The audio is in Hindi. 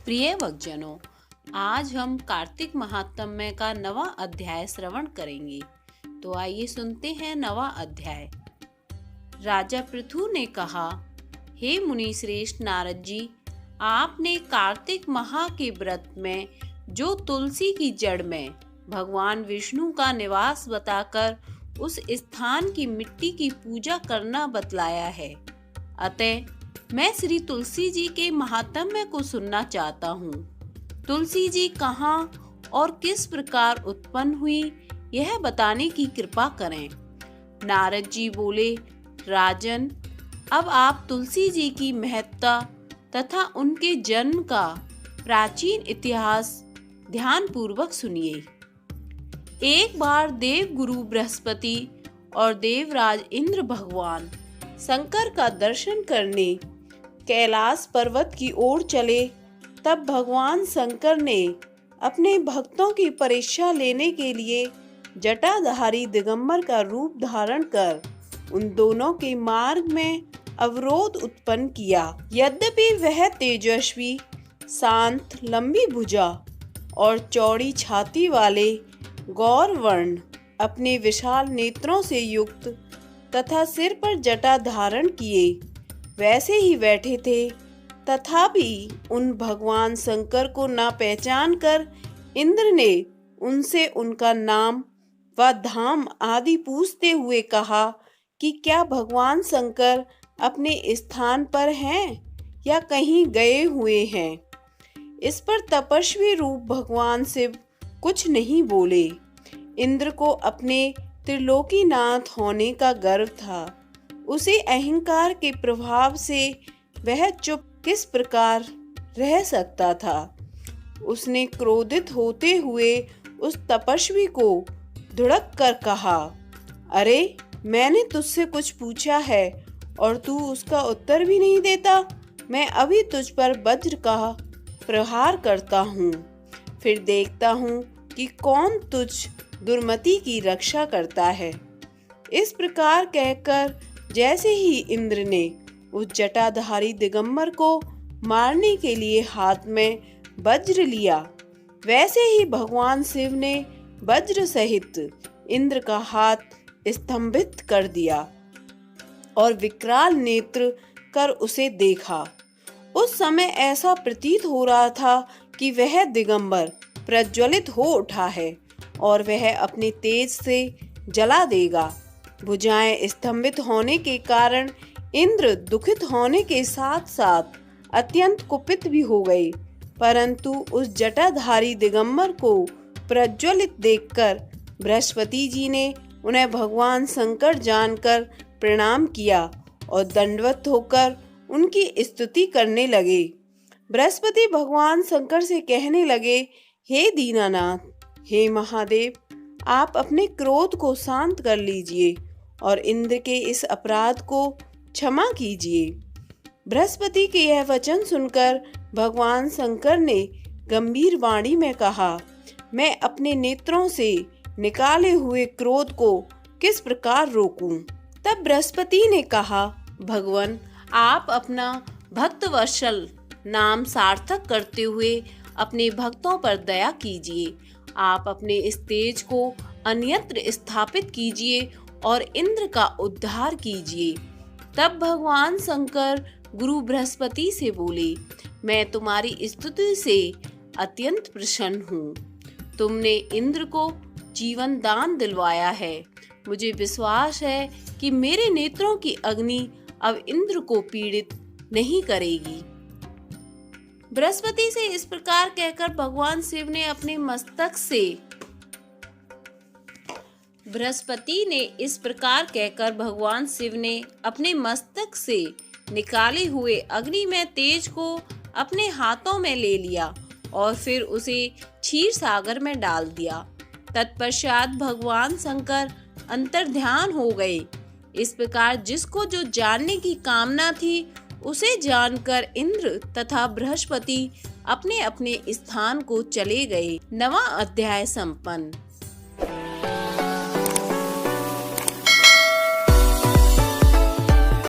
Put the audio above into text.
प्रिय भक्तजनों, आज हम कार्तिक महात्म्य का नवा अध्याय श्रवण करेंगे। तो आइए सुनते हैं नवा अध्याय। राजा पृथु ने कहा, हे मुनि श्रेष्ठ नारद जी, आपने कार्तिक माह के व्रत में जो तुलसी की जड़ में भगवान विष्णु का निवास बताकर उस स्थान की मिट्टी की पूजा करना बतलाया है। अतः मैं श्री तुलसी जी के महात्म्य को सुनना चाहता हूँ। तुलसी जी कहाँ और किस प्रकार उत्पन्न हुई, यह बताने की कृपा करें। नारद जी बोले, राजन, अब आप तुलसी जी की महत्ता तथा उनके जन्म का प्राचीन इतिहास ध्यान पूर्वक सुनिए। एक बार देव गुरु बृहस्पति और देवराज इंद्र भगवान शंकर का दर्शन करने कैलाश पर्वत की ओर चले। तब भगवान शंकर ने अपने भक्तों की परीक्षा लेने के लिए जटाधारी दिगंबर का रूप धारण कर उन दोनों के मार्ग में अवरोध उत्पन्न किया। यद्यपि वह तेजस्वी, शांत, लंबी भुजा और चौड़ी छाती वाले गौर वर्ण, अपने विशाल नेत्रों से युक्त तथा सिर पर जटा धारण किए वैसे ही बैठे थे, तथापि उन भगवान शंकर को न पहचान कर इंद्र ने उनसे उनका नाम व धाम आदि पूछते हुए कहा कि क्या भगवान शंकर अपने स्थान पर हैं या कहीं गए हुए हैं। इस पर तपस्वी रूप भगवान शिव कुछ नहीं बोले। इंद्र को अपने त्रिलोकीनाथ होने का गर्व था। उसी अहंकार के प्रभाव से वह चुप किस प्रकार रह सकता था। उसने क्रोधित होते हुए उस तपस्वी को धुड़क कर कहा, अरे, मैंने तुझसे कुछ पूछा है और तू उसका उत्तर भी नहीं देता। मैं अभी तुझ पर वज्र का प्रहार करता हूँ, फिर देखता हूँ कि कौन तुझ दुर्मति की रक्षा करता है। इस प्रकार कहकर जैसे ही इंद्र ने उस जटाधारी दिगंबर को मारने के लिए हाथ में वज्र लिया, वैसे ही भगवान शिव ने वज्र सहित इंद्र का हाथ स्तंभित कर दिया और विकराल नेत्र कर उसे देखा। उस समय ऐसा प्रतीत हो रहा था कि वह दिगंबर प्रज्वलित हो उठा है और वह अपने तेज से जला देगा। भुजाएं स्तंभित होने के कारण इंद्र दुखित होने के साथ साथ अत्यंत कुपित भी हो गए, परंतु उस जटाधारी दिगंबर को प्रज्वलित देखकर बृहस्पति जी ने उन्हें भगवान शंकर जानकर प्रणाम किया और दंडवत होकर उनकी स्तुति करने लगे। बृहस्पति भगवान शंकर से कहने लगे, हे दीनानाथ, हे महादेव, आप अपने क्रोध को शांत कर लीजिए और इंद्र के इस अपराध को क्षमा कीजिए। बृहस्पति के यह वचन सुनकर भगवान शंकर ने गंभीर वाणी में कहा, मैं अपने नेत्रों से निकाले हुए क्रोध को किस प्रकार रोकूं। तब बृहस्पति ने कहा, भगवान, आप अपना भक्तवत्सल नाम सार्थक करते हुए अपने भक्तों पर दया कीजिए। आप अपने इस तेज को अन्यत्र स्थापित कीजिए और इंद्र का उद्धार कीजिए। तब भगवान शंकर गुरु बृहस्पति से बोले, मैं तुम्हारी स्तुति से अत्यंत प्रसन्न हूँ। तुमने इंद्र को जीवन दान दिलवाया है। मुझे विश्वास है कि मेरे नेत्रों की अग्नि अब इंद्र को पीड़ित नहीं करेगी। बृहस्पति से इस प्रकार कहकर भगवान शिव ने अपने मस्तक से निकाले हुए अग्नि में तेज को अपने हाथों में ले लिया और फिर उसे क्षीर सागर में डाल दिया। तत्पश्चात भगवान शंकर अंतर्ध्यान हो गए। इस प्रकार जिसको जो जानने की कामना थी उसे जानकर इंद्र तथा बृहस्पति अपने अपने स्थान को चले गए। नवा अध्याय संपन्न।